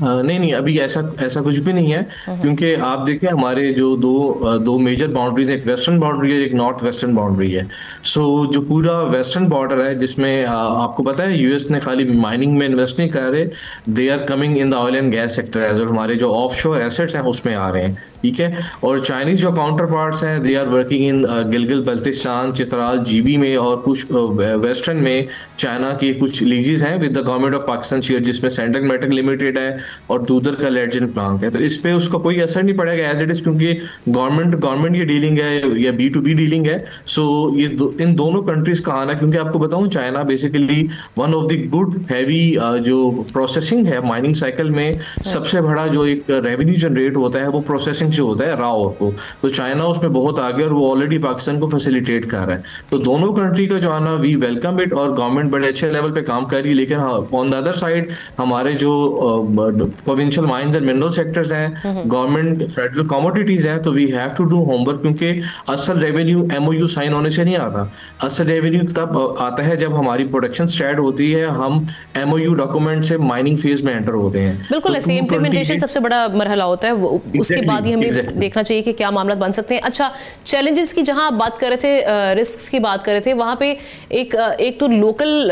Speaker 5: नहीं, अभी ऐसा कुछ भी नहीं है, क्योंकि आप देखिए हमारे जो दो मेजर बाउंड्रीज, एक वेस्टर्न बाउंड्री है, एक नॉर्थ वेस्टर्न बाउंड्री है। सो जो पूरा वेस्टर्न बॉर्डर है, जिसमें आपको पता है यूएस ने खाली माइनिंग में इन्वेस्ट नहीं कर रहे, they are coming in the oil and gas sector as well, हमारे जो ऑफशोर एसेट्स हैं उसमें आ रहे हैं, ठीक है। और चाइनीज जो काउंटर पार्ट्स हैं, they are working in Gilgit Baltistan, Chitral, GB में, और कुछ वेस्टर्न में चाइना के कुछ लीजेस हैं with the government of Pakistan share, जिसमें सेंट्रल मेटल लिमिटेड है और दूधर का लेडजिन प्लांट है। तो इस पे उसका कोई असर नहीं पड़ेगा एज इट इज, क्योंकि गवर्नमेंट ये डीलिंग है या B2B डीलिंग है। सो ये इन दोनों कंट्रीज का आना, क्योंकि आपको बताऊं China basically one of the good heavy जो प्रोसेसिंग है माइनिंग साइकिल में, सबसे बड़ा जो एक रेवेन्यू जनरेट होता है वो प्रोसेसिंग जो होता है रॉ को, तो चाइना उसमें बहुत आगे और वो ऑलरेडी पाकिस्तान को फैसिलिटेट कर रहा है। तो दोनों कंट्री का जो आना, वी वेलकम इट, और गवर्नमेंट बड़े अच्छे लेवल पे काम कर रही है। लेकिन ऑन द अदर साइड हमारे जो provincial mines and mineral sectors हैं, गवर्नमेंट फेडरल कमोडिटीज हैं, तो we have to do homework, क्योंकि असल रेवेन्यू एमओयू साइन होने से नहीं आता। असल रेवेन्यू तब आता है जब हमारी प्रोडक्शन स्टार्ट होती है, हम एमओयू डॉक्यूमेंट से माइनिंग फेज में एंटर होते हैं।
Speaker 2: बिल्कुल ऐसे इम्प्लीमेंटेशन सबसे बड़ा मरहला होता है, उसके बाद ही हमें देखना चाहिए कि क्या मामला बन सकते हैं। अच्छा, चैलेंजेस की जहां आप बात कर रहे थे, रिस्क्स की बात कर रहे थे, वहां पे एक तो लोकल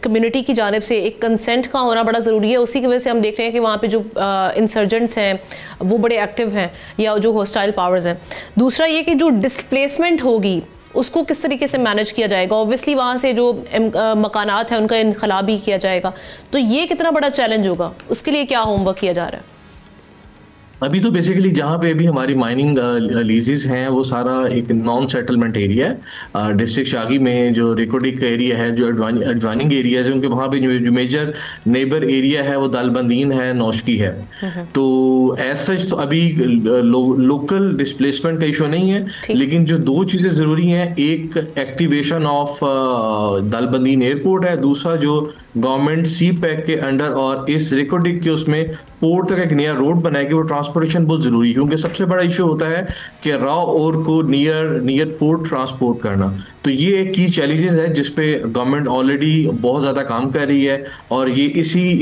Speaker 2: कम्युनिटी की जानिब से एक कंसेंट का होना बड़ा ज़रूरी है। उसी की वजह से हम देख रहे हैं कि वहाँ पे जो इंसर्जेंट्स हैं वो बड़े एक्टिव हैं, या जो हॉस्टाइल पावर्स हैं। दूसरा ये कि जो डिस्प्लेसमेंट होगी उसको किस तरीके से मैनेज किया जाएगा। ऑब्वियसली वहाँ से जो मकानात हैं उनका इनखला भी किया जाएगा, तो ये कितना बड़ा चैलेंज होगा, उसके लिए क्या होमवर्क किया जा रहा है?
Speaker 5: अभी तो बेसिकली जहाँ पे अभी हमारी माइनिंग लीजेस हैं वो सारा एक नॉन सेटलमेंट एरिया है। डिस्ट्रिक्ट शागी में जो रिकोडिक एरिया है, जो एडवाइनिंग एरियाज है, उनके वहाँ पे जो मेजर नेबर एरिया है वो दालबंदीन है, नौशकी है। तो एज सच तो अभी लोकल डिस्प्लेसमेंट का इशू नहीं है, लेकिन जो दो चीजें जरूरी हैं, एक एक्टिवेशन ऑफ दालबंदीन एयरपोर्ट है, दूसरा जो गवर्नमेंट सी पैक के अंडर और इस रिकोडिक के उसमें पोर्ट तक एक नया रोड बनाएगी, वो ट्रांसपोर्टेशन बहुत जरूरी है, क्योंकि सबसे बड़ा इशू होता है कि रॉ ओर को नियर पोर्ट ट्रांसपोर्ट करना। तो ये एक की चैलेंजेस है जिसपे गवर्नमेंट ऑलरेडी बहुत ज्यादा काम कर रही है, और ये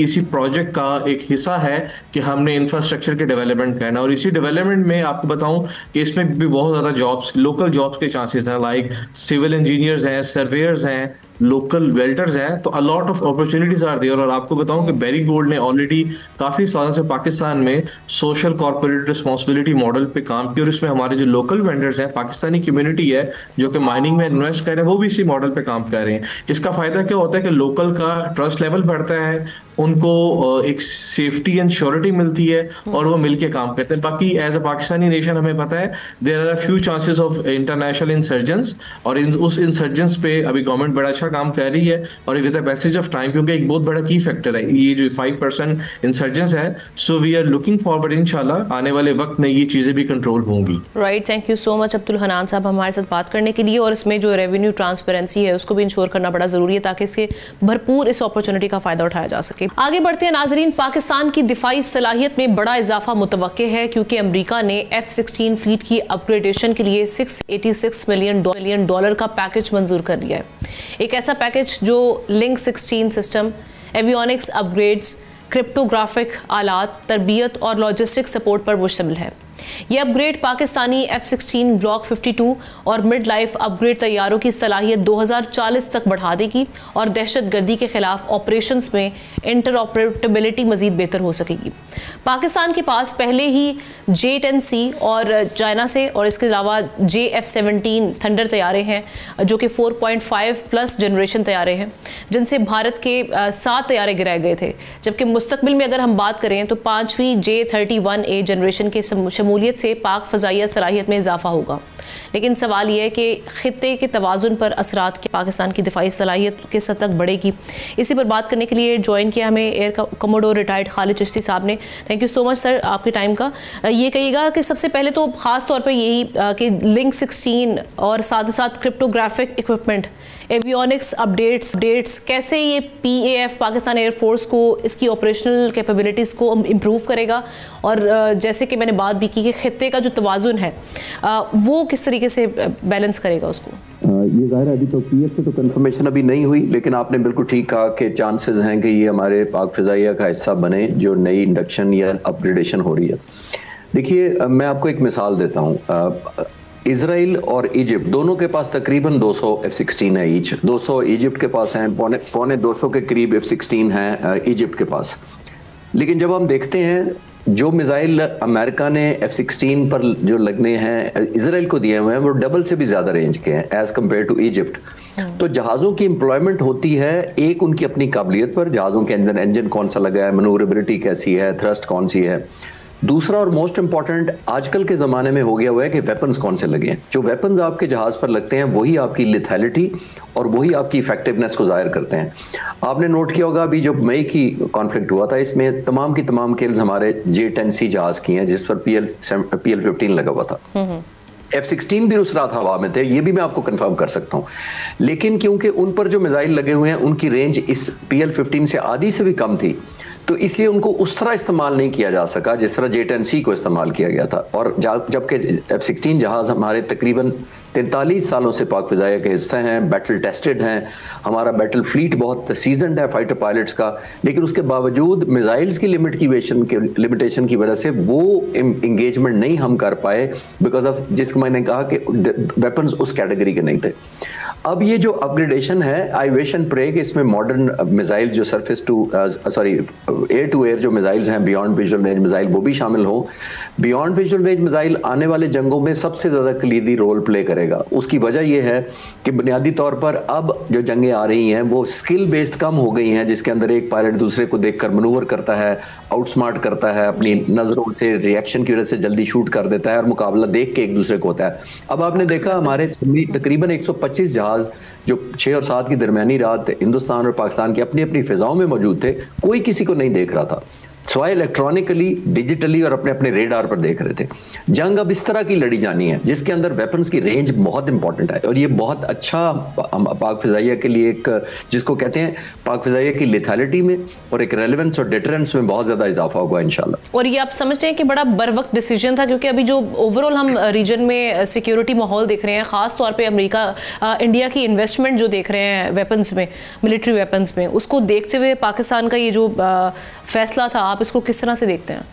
Speaker 5: इसी प्रोजेक्ट का एक हिस्सा है कि हमने इंफ्रास्ट्रक्चर के डेवलपमेंट करना। और इसी डेवलपमेंट में आपको बताऊं कि इसमें भी बहुत ज्यादा जॉब्स, लोकल जॉब्स के चांसेस हैं, लाइक सिविल इंजीनियर्स हैं, सर्वेयर्स हैं, लोकल वेल्डर्स हैं, तो a lot of opportunities are there. और आपको बताऊं कि बेरी गोल्ड ने ऑलरेडी काफी सालों से पाकिस्तान में सोशल कॉर्पोरेट रिस्पांसिबिलिटी मॉडल पे काम किया, और इसमें हमारे जो लोकल वेंडर्स हैं, पाकिस्तानी कम्युनिटी है जो कि माइनिंग में इन्वेस्ट कर रहे हैं, वो भी इसी मॉडल पे काम कर रहे हैं। इसका फायदा क्या होता है कि लोकल का ट्रस्ट लेवल बढ़ता है, उनको एक सेफ्टी एंड श्योरिटी मिलती है, और वो मिलके काम करते हैं। बाकी एज अ पाकिस्तानी नेशन हमें पता है there are few chances of international insurgence, और उस इंसर्जेंस पे अभी गवर्नमेंट बड़ा अच्छा काम कर रही है। और with the passage of time, क्योंकि एक बहुत बड़ा की फैक्टर है ये जो 5% इंसर्जेंस है, so we are looking forward, इंशाल्लाह आने वाले वक्त में ये चीजें भी कंट्रोल होंगी।
Speaker 2: Right, thank you so much Abdul Hanan साहब हमारे साथ बात करने के लिए। और इसमें जो रेवेन्यू ट्रांसपेरेंसी है उसको भी इंश्योर करना बड़ा जरूरी है, ताकि इसके भरपूर इस अपॉर्चुनिटी का फायदा उठाया जा सके। आगे बढ़ते हैं नाजरीन, पाकिस्तान की दिफाई सलाहियत में बड़ा इजाफा मुतवक्के है, क्योंकि अमेरिका ने F-16 फ्लीट की अपग्रेडेशन के लिए $686 मिलियन का पैकेज मंजूर कर लिया है। एक ऐसा पैकेज जो link 16 system, avionics upgrades, cryptographic आलात, तरबियत और लॉजिस्टिक सपोर्ट पर मुश्तमिल है। यह अपग्रेड पाकिस्तानी F-16 ब्लॉक 52 और मिड लाइफ अपग्रेड तैयारों की सलाहियत 2040 तक बढ़ा देगी, और दहशतगर्दी के खिलाफ ऑपरेशंस में इंटरऑपरेबिलिटी मजीद बेहतर हो सकेगी। पाकिस्तान के पास पहले ही J-10C और चाइना से, और इसके अलावा JF-17 थंडर तैयारे हैं, जो कि 4.5+ जनरेशन तैयारे हैं, जिनसे भारत के 7 तैयारे गिराए गए थे। जबकि मुस्तकबिल में अगर हम बात करें तो 5वीं J-31A जनरेशन के शमूलियत से पाक फ़ज़ाइया सलाहियत में इजाफा होगा। लेकिन सवाल यह है कि खित्ते के तवाज़ुन पर असरात के पाकिस्तान की दिफाई सलाहियत किस हद तक बढ़ेगी। इसी पर बात करने के लिए ज्वाइन किया हमें air commodore retired Khalid Chishti साहब ने। Thank you so much sir आपके टाइम का। ये कहिएगा कि सबसे पहले तो ख़ास तौर पर यही कि लिंक 16 और साथ ही साथ क्रिप्टोग्राफिक इक्विपमेंट, एवियोनिक्स अपडेट्स कैसे ये PAF पाकिस्तान एयरफोर्स को इसकी ऑपरेशनल कैपेबिलिटीज़ को इम्प्रूव करेगा, और जैसे कि मैंने बात भी की कि खित्ते का जो तवाज़ुन है वो किस तरीके से बैलेंस करेगा उसको।
Speaker 6: ये ज़ाहिर है अभी तो PF की तो कंफर्मेशन अभी नहीं हुई, लेकिन आपने बिल्कुल ठीक कहा कि चांसेस हैं कि ये हमारे पाक फ़िज़ाइया का हिस्सा बने जो नई इंडक्शन या अपग्रेडेशन हो रही है। देखिए मैं आपको एक मिसाल देता हूँ। इजराइल और इजिप्ट दोनों के पास तकरीबन 200 F-16 है ईच। 200 इजिप्ट के पास हैं, पौने 200 के करीब F-16 हैं इजिप्ट के पास। लेकिन जब हम देखते हैं जो मिसाइल अमेरिका ने F-16 पर जो लगने हैं इजराइल को दिए हुए हैं, वो डबल से भी ज़्यादा रेंज के हैं एज़ कम्पेयर टू इजिप्ट। तो जहाज़ों की एम्प्लॉयमेंट होती है एक उनकी अपनी काबिलियत पर, जहाज़ों के अंदर इंजन कौन सा लगा है, मनूवरेबिलिटी कैसी है, थ्रस्ट कौन सी है। दूसरा और मोस्ट इंपॉर्टेंट आजकल के ज़माने में हो गया हुआ है कि वेपन्स कौन से लगे हैं। जो वेपन्स आपके जहाज़ पर लगते हैं वही आपकी लिथैलिटी और वही आपकी इफेक्टिवनेस को ज़ाहिर करते हैं। आपने नोट किया होगा अभी जो मई की कॉन्फ्लिक्ट हुआ था, इसमें तमाम की तमाम किल्स हमारे J-10C जहाज़ की हैं, जिस पर PL-15 लगा हुआ था। F-16 भी उस रात हवा में थे, ये भी मैं आपको कंफर्म कर सकता हूँ। लेकिन क्योंकि उन पर जो मिसाइल लगे हुए हैं उनकी रेंज इस PL-15 से आधी से भी कम थी, तो इसलिए उनको उस तरह इस्तेमाल नहीं किया जा सका जिस तरह J-10C को इस्तेमाल किया गया था। और जबकि F-16 जहाज़ हमारे तकरीबन 43 सालों से पाक फ़िज़ाइया के हिस्से हैं, बैटल टेस्टेड हैं, हमारा बैटल फ्लीट बहुत सीजनड है फाइटर पायलट्स का, लेकिन उसके बावजूद मिसाइल्स की लिमिटेशन की वजह से वो इंगेजमेंट नहीं हम कर पाए, बिकॉज ऑफ जिसको मैंने कहा कि वेपन्स उस कैटेगरी के नहीं थे। अब ये जो अपग्रेडेशन है, आई विश एंड प्रे कि इसमें मॉडर्न मिसाइल जो एयर टू एयर जो मिसाइल्स हैं, बियॉन्ड विजुअल रेंज मिसाइल, वो भी शामिल हो। बियॉन्ड विजुअल रेंज मिसाइल आने वाले जंगों में सबसे ज़्यादा कलीदी रोल प्ले करें करेगा। उसकी वजह यह है कि बुनियादी तौर पर अब जो जंगें आ रही हैं वो स्किल बेस्ड कम हो गई हैं, जिसके अंदर एक पायलट दूसरे को देखकर मनूवर करता है, आउटस्मार्ट करता है, अपनी नजरों से रिएक्शन की वजह से जल्दी शूट कर देता है और मुकाबला देख के एक दूसरे को होता है। अब आपने देखा हमारे तकरीबन 125 जहाज जो 6 और 7 की दरमियानी रात हिंदुस्तान और पाकिस्तान की अपनी अपनी फिजाओं में मौजूद थे, कोई किसी को नहीं देख रहा था, सिवाय इलेक्ट्रॉनिकली, डिजिटली और अपने अपने रेडार पर देख रहे थे। जंग अब इस तरह की लड़ी जानी है जिसके अंदर वेपन्स की रेंज बहुत इंपॉर्टेंट है, और ये बहुत अच्छा पाक फिजाइया के लिए एक, जिसको कहते हैं पाक फिजाइया की लिथैलिटी में और एक रेलेवेंस और डिटरेंस में बहुत ज्यादा इजाफा होगा इंशाल्लाह।
Speaker 2: और ये आप समझते हैं कि बड़ा बर वक्त डिसीजन था, क्योंकि अभी जो ओवरऑल हम रीजन में सिक्योरिटी माहौल देख रहे हैं, खास तौर पे अमेरिका इंडिया की इन्वेस्टमेंट जो देख रहे हैं वेपन्स में, मिलिट्री वेपन्स में, उसको देखते हुए पाकिस्तान का ये जो फैसला था, आप इसको किस तरह से देखते हैं?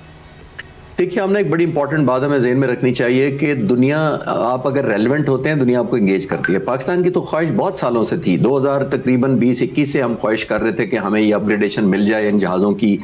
Speaker 6: देखिए, हमने एक बड़ी इंपॉर्टेंट बात हमें ज़हन में रखनी चाहिए कि दुनिया, आप अगर रेलेवेंट होते हैं दुनिया आपको इंगेज करती है। पाकिस्तान की तो ख्वाहिश बहुत सालों से थी, 2000 तकरीबन 20-21 से हम ख्वाहिश कर रहे थे कि हमें ये अपग्रेडेशन मिल जाए इन जहाज़ों की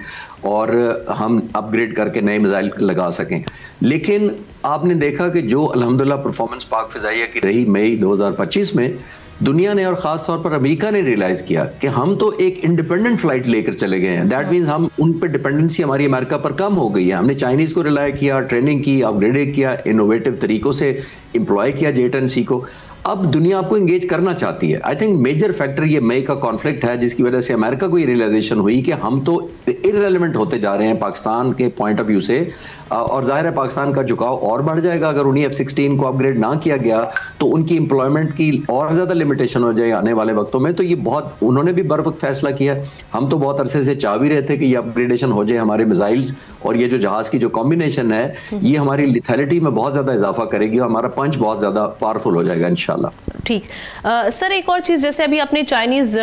Speaker 6: और हम अपग्रेड करके नए मिसाइल लगा सकें। लेकिन आपने देखा कि जो अल्हम्दुलिल्लाह परफॉर्मेंस पाक फिजाइया की रही मई 2025 में, दुनिया ने और ख़ास तौर पर अमेरिका ने रियलाइज़ किया कि हम तो एक इंडिपेंडेंट फ्लाइट लेकर चले गए हैं। दैट मीन्स हम उन पर डिपेंडेंसी हमारी अमेरिका पर कम हो गई है। हमने चाइनीज़ को रिलाय किया, ट्रेनिंग की, अपग्रेडेड किया, इनोवेटिव तरीक़ों से एम्प्लॉय किया J-10C को। अब दुनिया आपको इंगेज करना चाहती है। आई थिंक मेजर फैक्टर ये मई का कॉन्फ्लिक्ट है, जिसकी वजह से अमेरिका को ये रियलाइजेशन हुई कि हम तो इररेलेवेंट होते जा रहे हैं पाकिस्तान के पॉइंट ऑफ व्यू से, और जाहिर है पाकिस्तान का झुकाव और बढ़ जाएगा अगर उन्हीं F-16 को अपग्रेड ना किया गया तो उनकी एम्प्लॉयमेंट की और ज़्यादा लिमिटेशन हो जाएगी आने वाले वक्तों में। तो ये बहुत, उन्होंने भी बर वक्त फैसला किया। हम तो बहुत अरसे से चाह भी रहे थे कि ये अपग्रेडेशन हो जाए हमारे मिसाइल्स, और ये जो जहाज़ की जो कॉम्बिनेशन है ये हमारी लिथैलिटी में बहुत ज़्यादा इजाफा करेगी और हमारा पंच बहुत ज़्यादा पावरफुल हो जाएगा इंशाल्लाह।
Speaker 2: ठीक। सर, एक और चीज़, जैसे अभी आपने चाइनीज़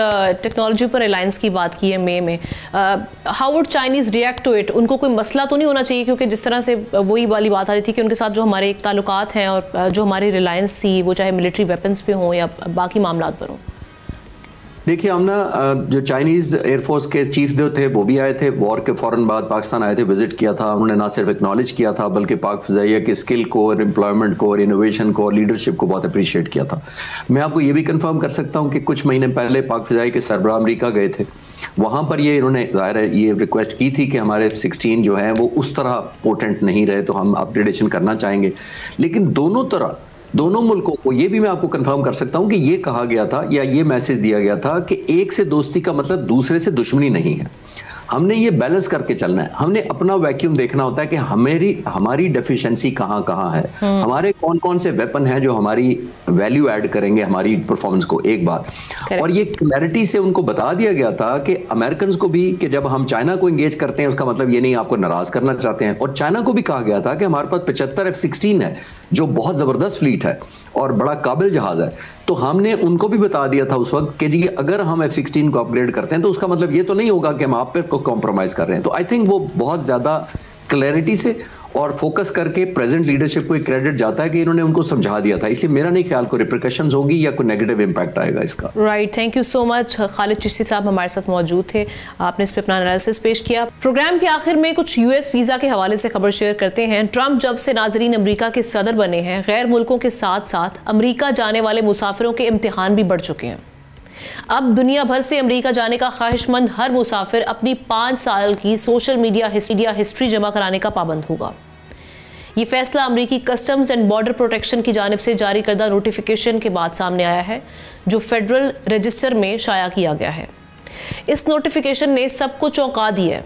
Speaker 2: टेक्नोलॉजी पर रिलायंस की बात की है मई में, how would Chinese react to it? उनको कोई मसला तो नहीं होना चाहिए? क्योंकि जिस तरह से वही वाली बात आ रही थी कि उनके साथ जो हमारे एक ताल्लुकात हैं और जो हमारी रिलायंस थी, वो चाहे मिलिट्री वेपन्स पे हों या बाकी मामलात पर हों।
Speaker 6: देखिए, हम ना जो चाइनीज़ एयरफोर्स के चीफ जो थे वो भी आए थे, वॉर के फ़ौरन बाद पाकिस्तान आए थे, विजिट किया था। उन्होंने ना सिर्फ एक्नॉलेज किया था बल्कि पाक फिजाइया के स्किल को और एम्प्लॉयमेंट को और इनोवेशन को और लीडरशिप को बहुत अप्रिशिएट किया था। मैं आपको ये भी कंफर्म कर सकता हूँ कि कुछ महीने पहले पाक फिजाइया के सरबराह अमरीका गए थे। वहाँ पर ये इन्होंने ज़ाहिर है ये रिक्वेस्ट की थी कि हमारे F-16 जो हैं वो उस तरह पोटेंट नहीं रहे, तो हम अपग्रेडेशन करना चाहेंगे। लेकिन दोनों मुल्कों को ये भी मैं आपको कंफर्म कर सकता हूं कि ये कहा गया था या ये मैसेज दिया गया था कि एक से दोस्ती का मतलब दूसरे से दुश्मनी नहीं है। हमने ये बैलेंस करके चलना है। हमने अपना वैक्यूम देखना होता है कि हमारी डेफिशिएंसी कहाँ है, हमारे कौन कौन से वेपन हैं जो हमारी वैल्यू ऐड करेंगे हमारी परफॉर्मेंस को, एक बात। और ये क्लैरिटी से उनको बता दिया गया था कि अमेरिकन को भी कि जब हम चाइना को एंगेज करते हैं उसका मतलब ये नहीं आपको नाराज करना चाहते हैं। और चाइना को भी कहा गया था कि हमारे पास 75 F-16 है जो बहुत जबरदस्त फ्लीट है और बड़ा काबिल जहाज है। तो हमने उनको भी बता दिया था उस वक्त कि जी अगर हम F-16 को अपग्रेड करते हैं तो उसका मतलब ये तो नहीं होगा कि हम आप पे को कॉम्प्रोमाइज कर रहे हैं। तो आई थिंक वो बहुत ज्यादा क्लैरिटी से और फोकस करके प्रेजेंट लीडरशिप को क्रेडिट जाता है कि इन्होंने उनको समझा दिया था। इसलिए मेरा नहीं ख्याल कोई रिप्रिकॉशंस होंगी या कोई नेगेटिव इंपैक्ट आएगा इसका।
Speaker 2: Right, thank you so much. Khalid Chishti साहब हमारे साथ मौजूद थे, आपने इस पर अपना एनालिसिस पेश किया। प्रोग्राम के आखिर में कुछ US वीज़ा के हवाले से खबर शेयर करते हैं। ट्रंप जब से नाजरीन अमरीका के सदर बने हैं, गैर मुल्कों के साथ साथ अमरीका जाने वाले मुसाफिरों के इम्तिहान भी बढ़ चुके हैं। अब दुनिया भर से अमेरिका जाने का ख्वाहिशमंद हर मुसाफिर अपनी 5 साल की सोशल मीडिया हिस्ट्री जमा कराने का पाबंद होगा। ये फैसला अमेरिकी कस्टम्स एंड बॉर्डर प्रोटेक्शन की जानिब से जारी करदा नोटिफिकेशन के बाद सामने आया है, जो फेडरल रजिस्टर में शाया किया गया है। इस नोटिफिकेशन ने सबको चौंका दिया है।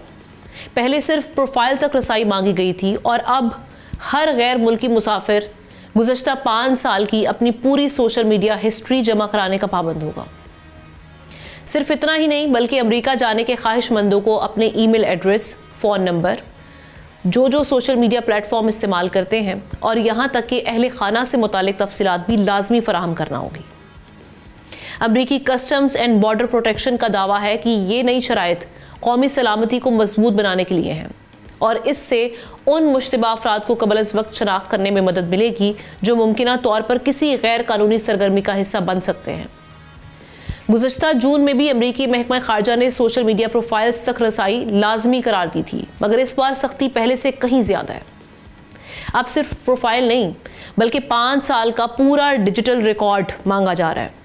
Speaker 2: पहले सिर्फ प्रोफाइल तक रसाई मांगी गई थी और अब हर गैर मुल्की मुसाफिर गुज़श्ता 5 साल की अपनी पूरी सोशल मीडिया हिस्ट्री जमा कराने का पाबंद होगा। सिर्फ इतना ही नहीं बल्कि अमेरिका जाने के ख्वाहिशमंदों को अपने ईमेल एड्रेस, फ़ोन नंबर, जो सोशल मीडिया प्लेटफॉर्म इस्तेमाल करते हैं और यहाँ तक कि अहले खाना से मुतालिक तफसीलात भी लाजमी फराहम करना होगी। अमेरिकी कस्टम्स एंड बॉर्डर प्रोटेक्शन का दावा है कि ये नई शराइत कौमी सलामती को मजबूत बनाने के लिए हैं और इससे उन मुश्तबा अफराद को कबल अज़ वक्त शनाख्त करने में मदद मिलेगी जो मुमकिना तौर पर किसी गैर कानूनी सरगर्मी का हिस्सा बन सकते हैं। गुज़श्ता जून में भी अमरीकी महकमा खारजा ने सोशल मीडिया प्रोफाइल्स तक रसाई लाजमी करार दी थी, मगर इस बार सख्ती पहले से कहीं ज़्यादा है। अब सिर्फ प्रोफाइल नहीं बल्कि 5 साल का पूरा डिजिटल रिकॉर्ड मांगा जा रहा है।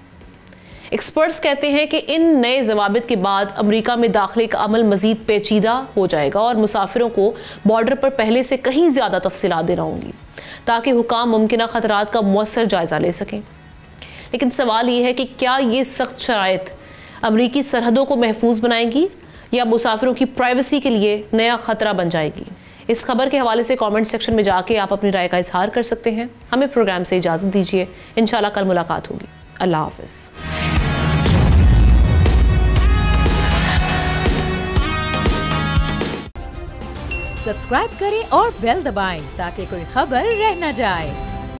Speaker 2: एक्सपर्ट्स कहते हैं कि इन नए ज़वाबित के बाद अमेरिका में दाखिले का अमल मज़ीद पेचीदा हो जाएगा और मुसाफिरों को बॉर्डर पर पहले से कहीं ज़्यादा तफसीलात देना होंगी ताकि हुकाम मुमकिन ख़तरात का मौसर जायज़ा ले सकें। लेकिन सवाल ये है कि क्या ये सख्त शराइत अमरीकी सरहदों को महफूज बनाएंगी या मुसाफिरों की प्राइवेसी के लिए नया ख़तरा बन जाएगी? इस खबर के हवाले से कमेंट सेक्शन में जाके आप अपनी राय का इजहार कर सकते हैं। हमें प्रोग्राम से इजाज़त दीजिए, इंशाल्लाह कल मुलाकात होगी। अल्लाह हाफ़िज़।
Speaker 1: सब्सक्राइब करें और बेल दबाएं ताकि कोई खबर रह न जाए।